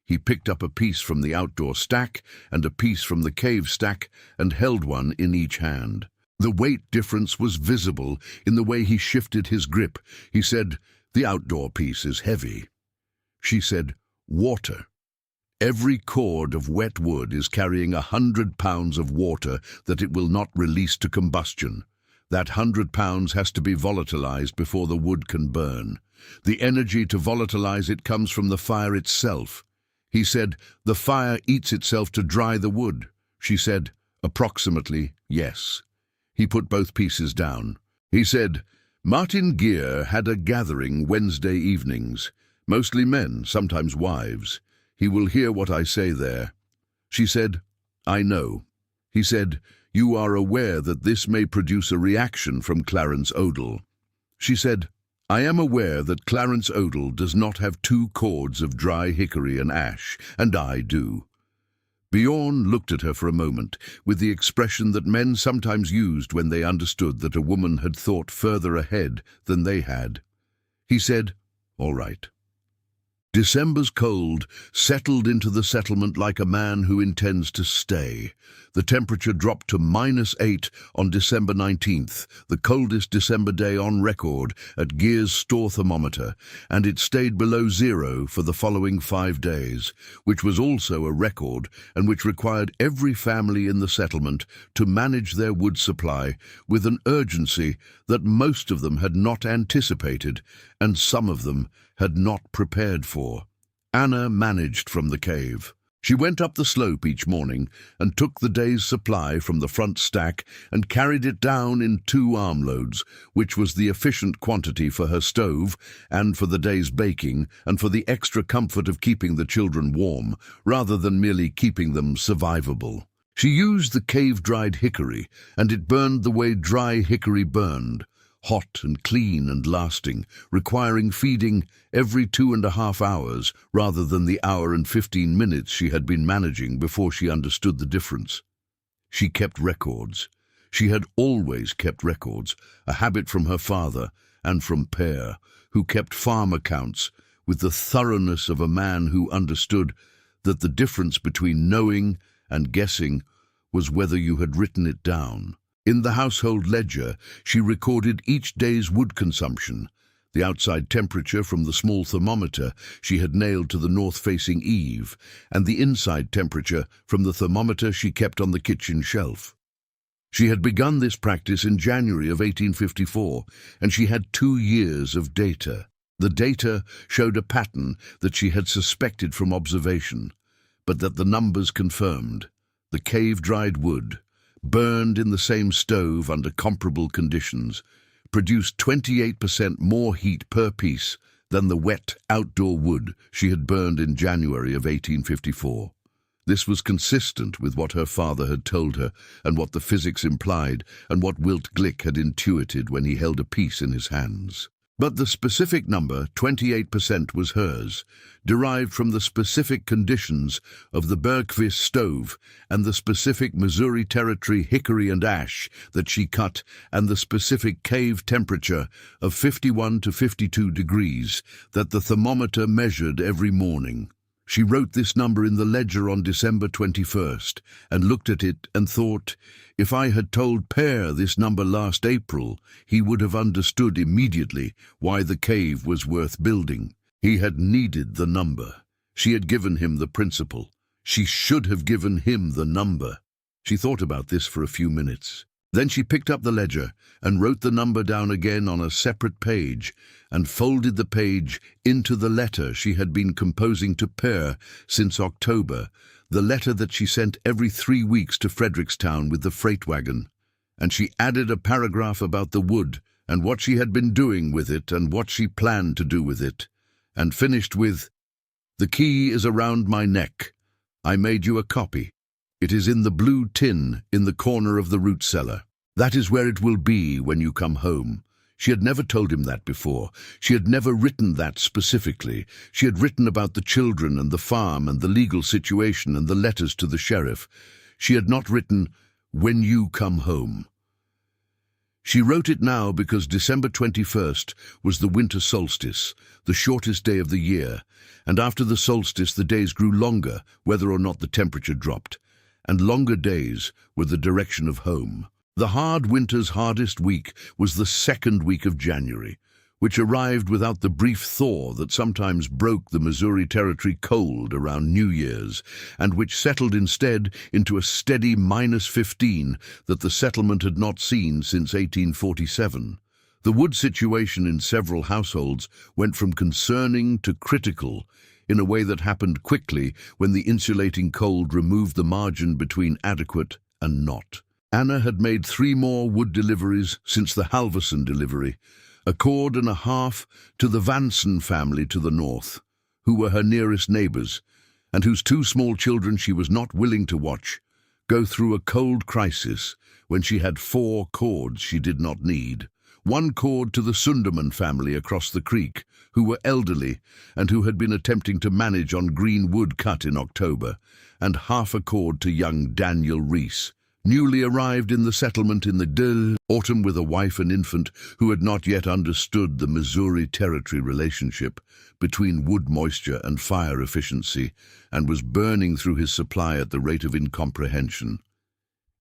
He picked up a piece from the outdoor stack and a piece from the cave stack and held one in each hand. The weight difference was visible in the way he shifted his grip. He said, "The outdoor piece is heavy." She said, "Water. Every cord of wet wood is carrying 100 pounds of water that it will not release to combustion. That 100 pounds has to be volatilized before the wood can burn. The energy to volatilize it comes from the fire itself." He said, "The fire eats itself to dry the wood." She said, "Approximately, yes." He put both pieces down. He said, "Martin Gear had a gathering Wednesday evenings. Mostly men, sometimes wives. He will hear what I say there." She said, "I know." He said, "You are aware that this may produce a reaction from Clarence Odell." She said, "I am aware that Clarence Odell does not have 2 cords of dry hickory and ash, and I do." Bjorn looked at her for a moment, with the expression that men sometimes used when they understood that a woman had thought further ahead than they had. He said, "All right." December's cold settled into the settlement like a man who intends to stay. The temperature dropped to -8 on December 19th, the coldest December day on record at Gear's store thermometer, and it stayed below 0 for the following 5 days, which was also a record and which required every family in the settlement to manage their wood supply with an urgency that most of them had not anticipated and some of them had not prepared for. Anna managed from the cave. She went up the slope each morning and took the day's supply from the front stack and carried it down in 2 armloads, which was the efficient quantity for her stove and for the day's baking and for the extra comfort of keeping the children warm, rather than merely keeping them survivable. She used the cave-dried hickory, and it burned the way dry hickory burned, hot and clean and lasting, requiring feeding every 2.5 hours rather than the hour and 15 minutes she had been managing before she understood the difference. She kept records. She had always kept records, a habit from her father and from Per, who kept farm accounts with the thoroughness of a man who understood that the difference between knowing and guessing was whether you had written it down. In the household ledger, she recorded each day's wood consumption, the outside temperature from the small thermometer she had nailed to the north-facing eave, and the inside temperature from the thermometer she kept on the kitchen shelf. She had begun this practice in January of 1854, and she had 2 years of data. The data showed a pattern that she had suspected from observation, but that the numbers confirmed. The cave-dried wood, burned in the same stove under comparable conditions, produced 28% more heat per piece than the wet outdoor wood she had burned in January of 1854. This was consistent with what her father had told her and what the physics implied and what Wilt Glick had intuited when he held a piece in his hands. But the specific number, 28%, was hers, derived from the specific conditions of the Bergquist stove and the specific Missouri Territory hickory and ash that she cut and the specific cave temperature of 51 to 52 degrees that the thermometer measured every morning. She wrote this number in the ledger on December 21st and looked at it and thought, if I had told Per this number last April, he would have understood immediately why the cave was worth building. He had needed the number. She had given him the principle. She should have given him the number. She thought about this for a few minutes. Then she picked up the ledger and wrote the number down again on a separate page and folded the page into the letter she had been composing to Per since October, the letter that she sent every 3 weeks to Frederickstown with the freight wagon. And she added a paragraph about the wood and what she had been doing with it and what she planned to do with it, and finished with, "The key is around my neck. I made you a copy. It is in the blue tin in the corner of the root cellar. That is where it will be when you come home." She had never told him that before. She had never written that specifically. She had written about the children and the farm and the legal situation and the letters to the sheriff. She had not written, "when you come home." She wrote it now because December 21st was the winter solstice, the shortest day of the year, and after the solstice the days grew longer, whether or not the temperature dropped, and longer days were the direction of home. The hard winter's hardest week was the second week of January, which arrived without the brief thaw that sometimes broke the Missouri Territory cold around New Year's, and which settled instead into a steady -15 that the settlement had not seen since 1847. The wood situation in several households went from concerning to critical in a way that happened quickly when the insulating cold removed the margin between adequate and not. Anna had made 3 more wood deliveries since the Halverson delivery, a cord and a half to the Vanson family to the north, who were her nearest neighbors, and whose 2 small children she was not willing to watch go through a cold crisis when she had 4 cords she did not need. 1 cord to the Sunderman family across the creek, who were elderly and who had been attempting to manage on green wood cut in October, and half a cord to young Daniel Reese, newly arrived in the settlement in the autumn with a wife and infant who had not yet understood the Missouri Territory relationship between wood moisture and fire efficiency and was burning through his supply at the rate of incomprehension.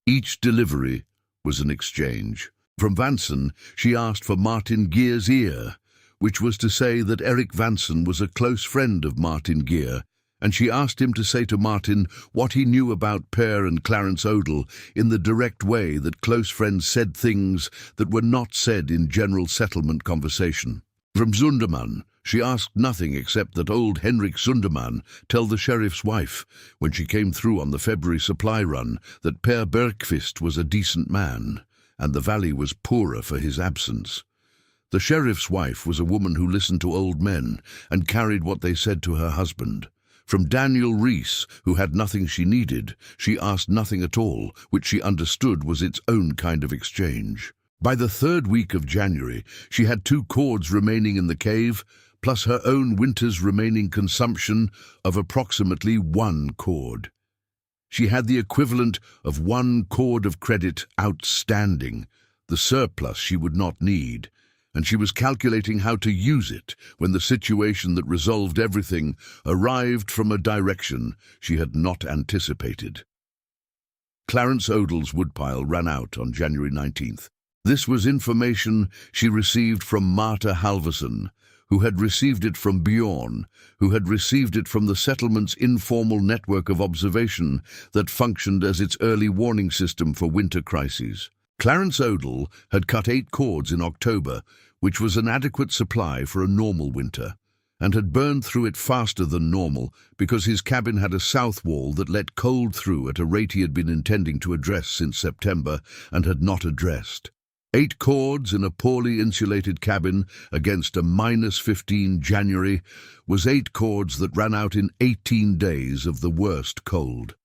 Each delivery was an exchange. From Vanson, she asked for Martin Gear's ear, which was to say that Eric Vanson was a close friend of Martin Gear, and she asked him to say to Martin what he knew about Per and Clarence Odell in the direct way that close friends said things that were not said in general settlement conversation. From Sunderman, she asked nothing except that old Henrik Sunderman tell the sheriff's wife, when she came through on the February supply run, that Per Bergquist was a decent man, and the valley was poorer for his absence. The sheriff's wife was a woman who listened to old men and carried what they said to her husband. From Daniel Reese, who had nothing she needed, she asked nothing at all, which she understood was its own kind of exchange. By the 3rd week of January, she had 2 cords remaining in the cave, plus her own winter's remaining consumption of approximately 1 cord. She had the equivalent of 1 cord of credit outstanding, the surplus she would not need, and she was calculating how to use it when the situation that resolved everything arrived from a direction she had not anticipated. Clarence Odell's woodpile ran out on January 19th. This was information she received from Marta Halverson, who had received it from Bjorn, who had received it from the settlement's informal network of observation that functioned as its early warning system for winter crises. Clarence Odell had cut 8 cords in October, which was an adequate supply for a normal winter, and had burned through it faster than normal because his cabin had a south wall that let cold through at a rate he had been intending to address since September and had not addressed. 8 cords in a poorly insulated cabin against a -15 January was 8 cords that ran out in 18 days of the worst cold.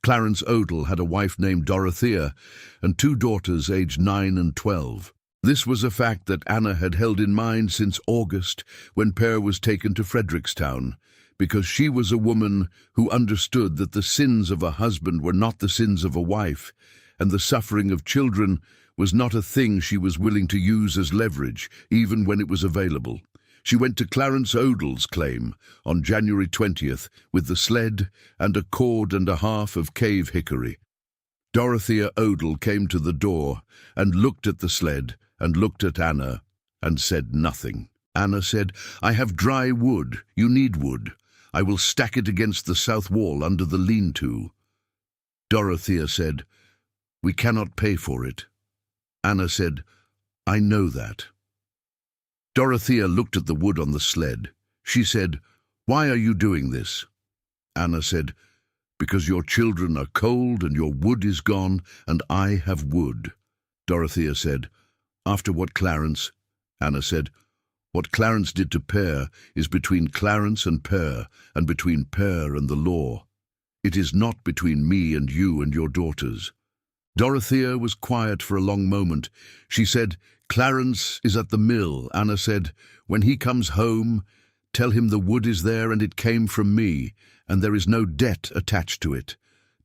Clarence Odell had a wife named Dorothea and 2 daughters aged 9 and 12. This was a fact that Anna had held in mind since August when Per was taken to Frederickstown, because she was a woman who understood that the sins of a husband were not the sins of a wife, and the suffering of children was not a thing she was willing to use as leverage, even when it was available. She went to Clarence Odell's claim on January 20th with the sled and a cord and a half of cave hickory. Dorothea Odell came to the door and looked at the sled and looked at Anna and said nothing. Anna said, "I have dry wood. You need wood. I will stack it against the south wall under the lean-to." Dorothea said, "We cannot pay for it." Anna said, "I know that." Dorothea looked at the wood on the sled. She said, "Why are you doing this?" Anna said, "Because your children are cold and your wood is gone, and I have wood." Dorothea said, "After what Clarence?" Anna said, "What Clarence did to Per is between Clarence and Per, and between Per and the law. It is not between me and you and your daughters." Dorothea was quiet for a long moment. She said, "Clarence is at the mill." Anna said, "When he comes home, tell him the wood is there and it came from me, and there is no debt attached to it.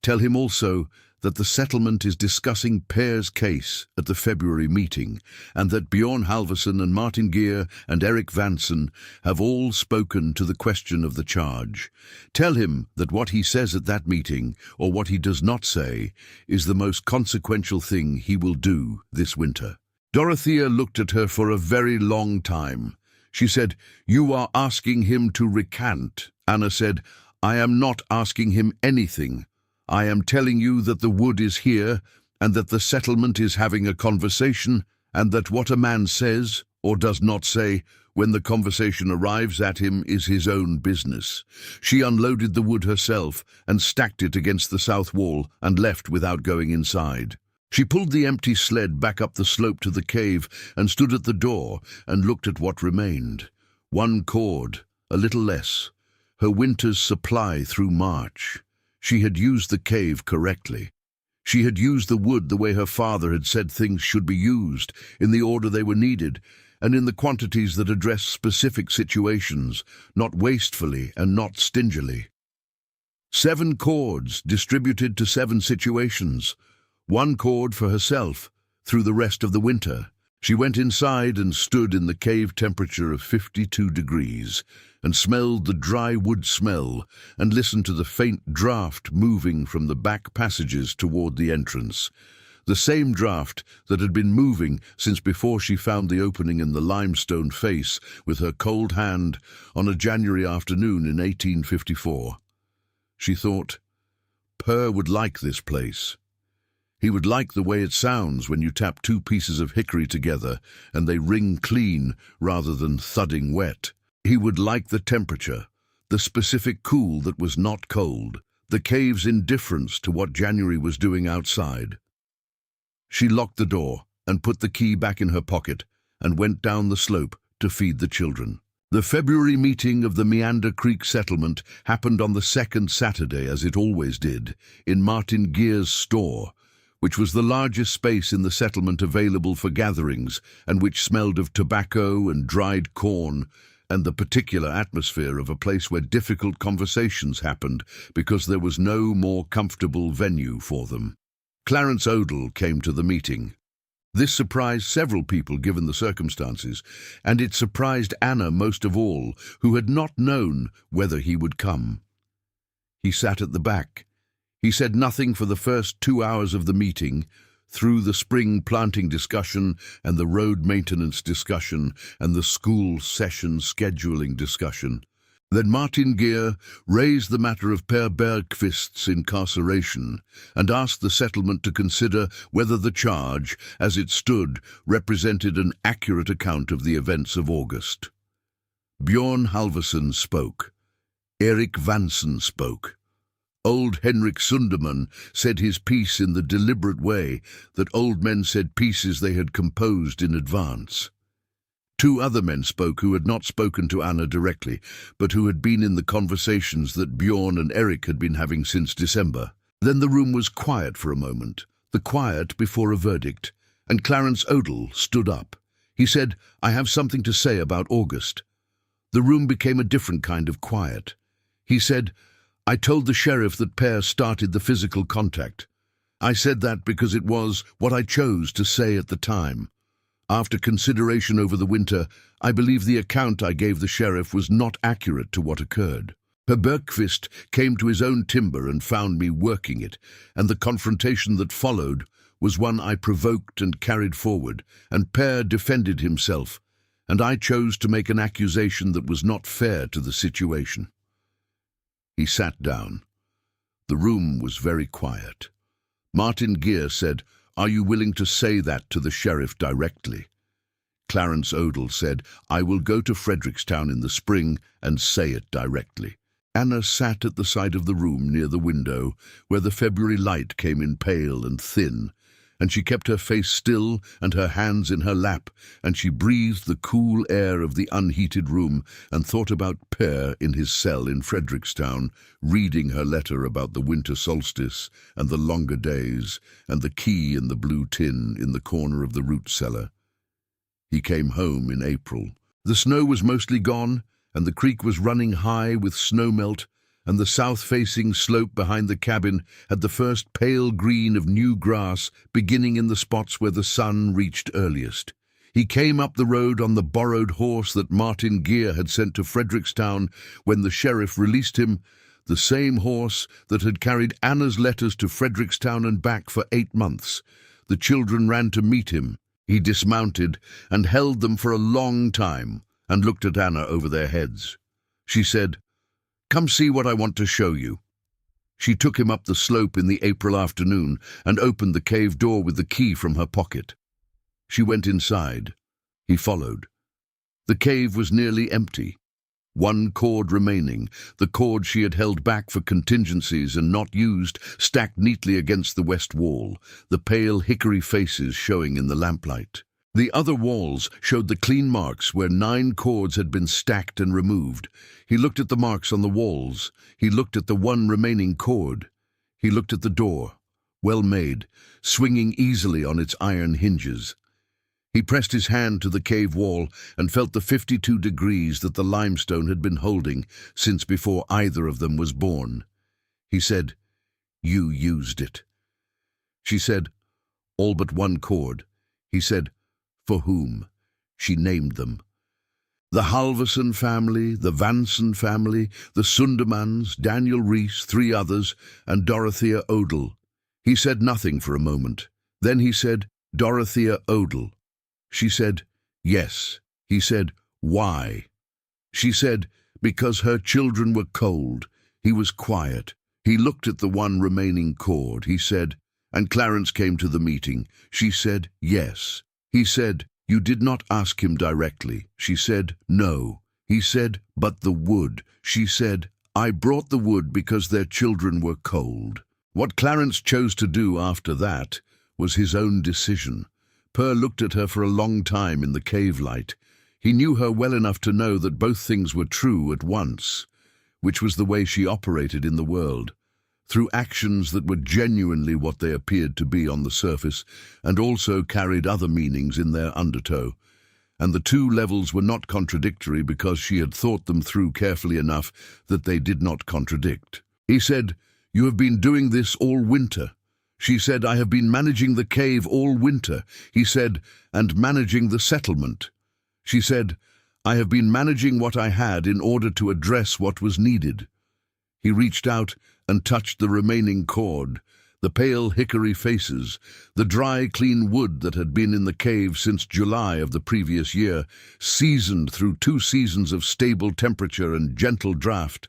Tell him also that the settlement is discussing Per's case at the February meeting, and that Bjorn Halverson and Martin Geer and Eric Vanson have all spoken to the question of the charge. Tell him that what he says at that meeting, or what he does not say, is the most consequential thing he will do this winter." Dorothea looked at her for a very long time. She said, "You are asking him to recant." Anna said, "I am not asking him anything. I am telling you that the wood is here, and that the settlement is having a conversation, and that what a man says, or does not say, when the conversation arrives at him is his own business." She unloaded the wood herself and stacked it against the south wall and left without going inside. She pulled the empty sled back up the slope to the cave and stood at the door and looked at what remained. 1 cord, a little less, her winter's supply through March. She had used the cave correctly. She had used the wood the way her father had said things should be used, in the order they were needed, and in the quantities that address specific situations, not wastefully and not stingily. 7 cords distributed to 7 situations. 1 cord for herself through the rest of the winter. She went inside and stood in the cave temperature of 52 degrees and smelled the dry wood smell and listened to the faint draught moving from the back passages toward the entrance. The same draught that had been moving since before she found the opening in the limestone face with her cold hand on a January afternoon in 1854. She thought, Per would like this place. He would like the way it sounds when you tap 2 pieces of hickory together and they ring clean rather than thudding wet. He would like the temperature, the specific cool that was not cold, the cave's indifference to what January was doing outside. She locked the door and put the key back in her pocket and went down the slope to feed the children. The February meeting of the Meander Creek settlement happened on the 2nd Saturday, as it always did, in Martin Geer's store, which was the largest space in the settlement available for gatherings and which smelled of tobacco and dried corn and the particular atmosphere of a place where difficult conversations happened because there was no more comfortable venue for them. Clarence Odell came to the meeting. This surprised several people given the circumstances, and it surprised Anna most of all, who had not known whether he would come. He sat at the back. He said nothing for the first 2 hours of the meeting, through the spring planting discussion and the road maintenance discussion and the school session scheduling discussion. Then Martin Geer raised the matter of Per Bergqvist's incarceration and asked the settlement to consider whether the charge, as it stood, represented an accurate account of the events of August. Bjorn Halvorsen spoke. Erik Vansen spoke. Old Henrik Sunderman said his piece in the deliberate way that old men said pieces they had composed in advance. Two other men spoke who had not spoken to Anna directly, but who had been in the conversations that Bjorn and Erik had been having since December. Then the room was quiet for a moment, the quiet before a verdict, and Clarence Odell stood up. He said, "I have something to say about August." The room became a different kind of quiet. He said, "I told the sheriff that Per started the physical contact. I said that because it was what I chose to say at the time. After consideration over the winter, I believe the account I gave the sheriff was not accurate to what occurred. Per Bergqvist came to his own timber and found me working it, and the confrontation that followed was one I provoked and carried forward, and Per defended himself, and I chose to make an accusation that was not fair to the situation." He sat down. The room was very quiet. Martin Gear said, "Are you willing to say that to the sheriff directly?" Clarence Odell said, "I will go to Frederickstown in the spring and say it directly." Anna sat at the side of the room near the window, where the February light came in pale and thin, and she kept her face still and her hands in her lap, and she breathed the cool air of the unheated room and thought about Per in his cell in Frederickstown, reading her letter about the winter solstice and the longer days and the key in the blue tin in the corner of the root cellar. He came home in April. The snow was mostly gone, and the creek was running high with snowmelt, and the south-facing slope behind the cabin had the first pale green of new grass beginning in the spots where the sun reached earliest. He came up the road on the borrowed horse that Martin Gear had sent to Frederickstown when the sheriff released him, the same horse that had carried Anna's letters to Frederickstown and back for 8 months. The children ran to meet him. He dismounted and held them for a long time and looked at Anna over their heads. She said, "Come see what I want to show you." She took him up the slope in the April afternoon and opened the cave door with the key from her pocket. She went inside. He followed. The cave was nearly empty. One cord remaining, the cord she had held back for contingencies and not used, stacked neatly against the west wall, the pale hickory faces showing in the lamplight. The other walls showed the clean marks where 9 cords had been stacked and removed. He looked at the marks on the walls. He looked at the one remaining cord. He looked at the door, well made, swinging easily on its iron hinges. He pressed his hand to the cave wall and felt the 52 degrees that the limestone had been holding since before either of them was born. He said, "You used it." She said, "All but one cord." He said, "For whom?" She named them. The Halvorsen family, the Vansen family, the Sundermans, Daniel Rees, 3 others, and Dorothea Odell. He said nothing for a moment. Then he said, "Dorothea Odell." She said, "Yes." He said, "Why?" She said, "Because her children were cold." He was quiet. He looked at the one remaining cord. He said, "And Clarence came to the meeting." She said, "Yes." He said, "You did not ask him directly." She said, "No." He said, "But the wood." She said, "I brought the wood because their children were cold." What Clarence chose to do after that was his own decision. Per looked at her for a long time in the cave light. He knew her well enough to know that both things were true at once, which was the way she operated in the world, through actions that were genuinely what they appeared to be on the surface and also carried other meanings in their undertow. And the 2 levels were not contradictory because she had thought them through carefully enough that they did not contradict. He said, "You have been doing this all winter." She said, "I have been managing the cave all winter." He said, "And managing the settlement." She said, "I have been managing what I had in order to address what was needed." He reached out and touched the remaining cord, the pale hickory faces, the dry, clean wood that had been in the cave since July of the previous year, seasoned through 2 seasons of stable temperature and gentle draft,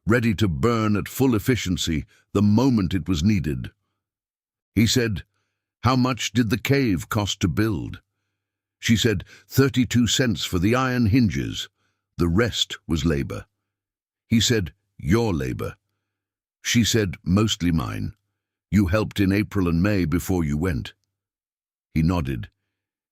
ready to burn at full efficiency the moment it was needed. He said, "How much did the cave cost to build?" She said, 32 cents for the iron hinges. The rest was labor. He said, "Your labor." She said, "Mostly mine. You helped in April and May before you went." He nodded.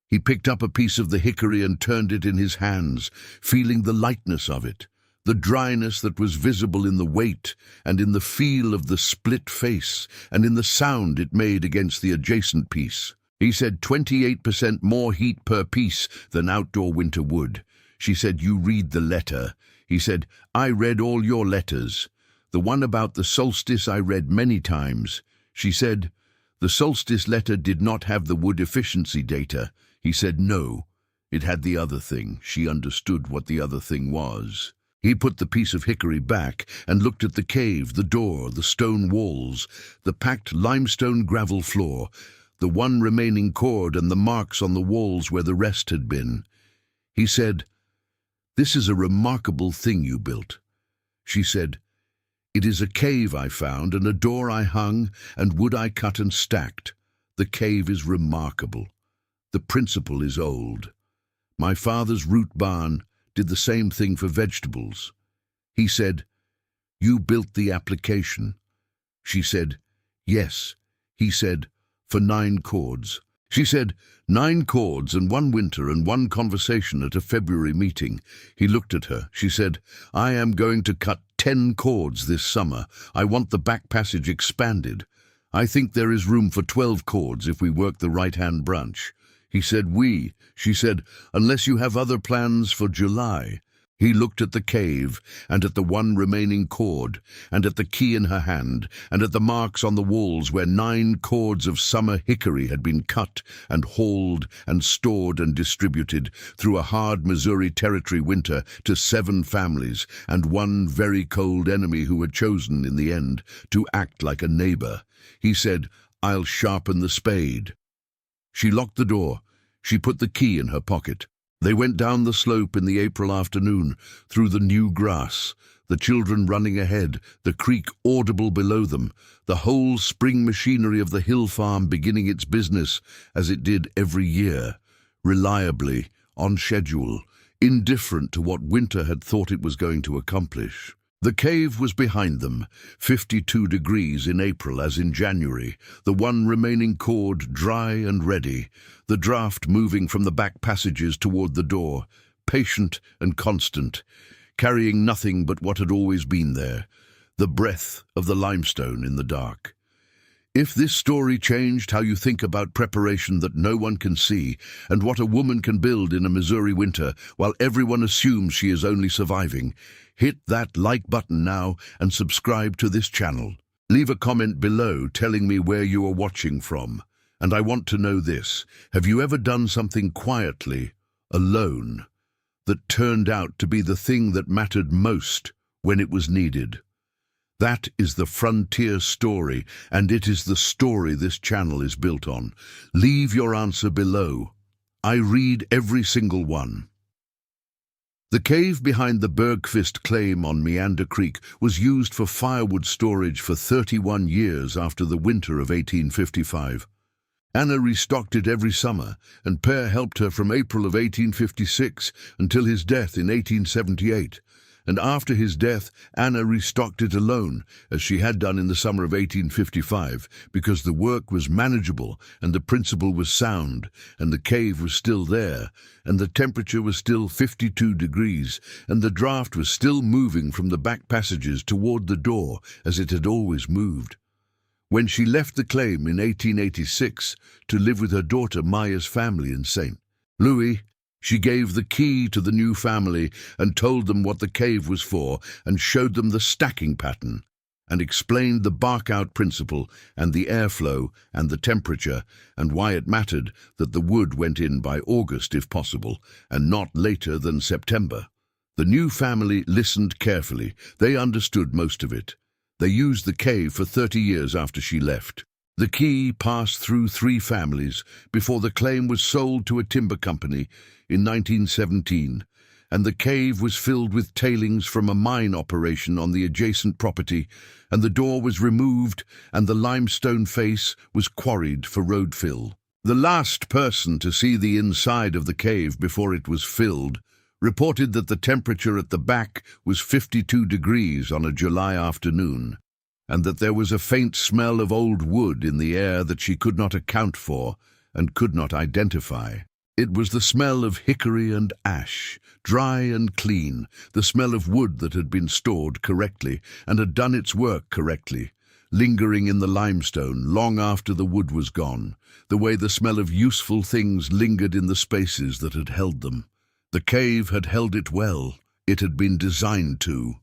He picked up a piece of the hickory and turned it in his hands, feeling the lightness of it, the dryness that was visible in the weight and in the feel of the split face and in the sound it made against the adjacent piece. He said 28% more heat per piece than outdoor winter wood. She said, "You read the letter." He said, "I read all your letters. The one about the solstice I read many times." She said, "The solstice letter did not have the wood efficiency data." He said, "No, it had the other thing." She understood what the other thing was. He put the piece of hickory back and looked at the cave, the door, the stone walls, the packed limestone gravel floor, the one remaining cord and the marks on the walls where the rest had been. He said, "This is a remarkable thing you built." She said, "It is a cave I found and a door I hung and wood I cut and stacked. The cave is remarkable. The principle is old. My father's root barn did the same thing for vegetables." He said, "You built the application." She said, "Yes." He said, "For 9 cords." She said, 9 cords and 1 winter and 1 conversation at a February meeting." He looked at her. She said, "I am going to cut 10 cords this summer. I want the back passage expanded. I think there is room for 12 cords if we work the right-hand branch." He said, "We." She said, "Unless you have other plans for July." He looked at the cave, and at the 1 remaining cord, and at the key in her hand, and at the marks on the walls where 9 cords of summer hickory had been cut and hauled and stored and distributed through a hard Missouri Territory winter to 7 families and 1 very cold enemy who had chosen, in the end, to act like a neighbor. He said, "I'll sharpen the spade." She locked the door. She put the key in her pocket. They went down the slope in the April afternoon, through the new grass, the children running ahead, the creek audible below them, the whole spring machinery of the hill farm beginning its business, as it did every year, reliably, on schedule, indifferent to what winter had thought it was going to accomplish. The cave was behind them, 52 degrees in April as in January, the 1 remaining cord dry and ready, the draught moving from the back passages toward the door, patient and constant, carrying nothing but what had always been there, the breath of the limestone in the dark. If this story changed how you think about preparation that no one can see and what a woman can build in a Missouri winter while everyone assumes she is only surviving, hit that like button now and subscribe to this channel. Leave a comment below telling me where you are watching from. And I want to know this: have you ever done something quietly, alone, that turned out to be the thing that mattered most when it was needed? That is the frontier story, and it is the story this channel is built on. Leave your answer below. I read every single one. The cave behind the Bergquist claim on Meander Creek was used for firewood storage for 31 years after the winter of 1855. Anna restocked it every summer, and Per helped her from April of 1856 until his death in 1878. And after his death, Anna restocked it alone, as she had done in the summer of 1855, because the work was manageable, and the principle was sound, and the cave was still there, and the temperature was still 52 degrees, and the draught was still moving from the back passages toward the door, as it had always moved. When she left the claim in 1886 to live with her daughter Maya's family in St. Louis, she gave the key to the new family and told them what the cave was for and showed them the stacking pattern and explained the bark-out principle and the airflow and the temperature and why it mattered that the wood went in by August if possible and not later than September. The new family listened carefully. They understood most of it. They used the cave for 30 years after she left. The key passed through 3 families before the claim was sold to a timber company in 1917, and the cave was filled with tailings from a mine operation on the adjacent property, and the door was removed and the limestone face was quarried for road fill. The last person to see the inside of the cave before it was filled reported that the temperature at the back was 52 degrees on a July afternoon, and that there was a faint smell of old wood in the air that she could not account for and could not identify. It was the smell of hickory and ash, dry and clean, the smell of wood that had been stored correctly and had done its work correctly, lingering in the limestone long after the wood was gone, the way the smell of useful things lingered in the spaces that had held them. The cave had held it well. It had been designed to.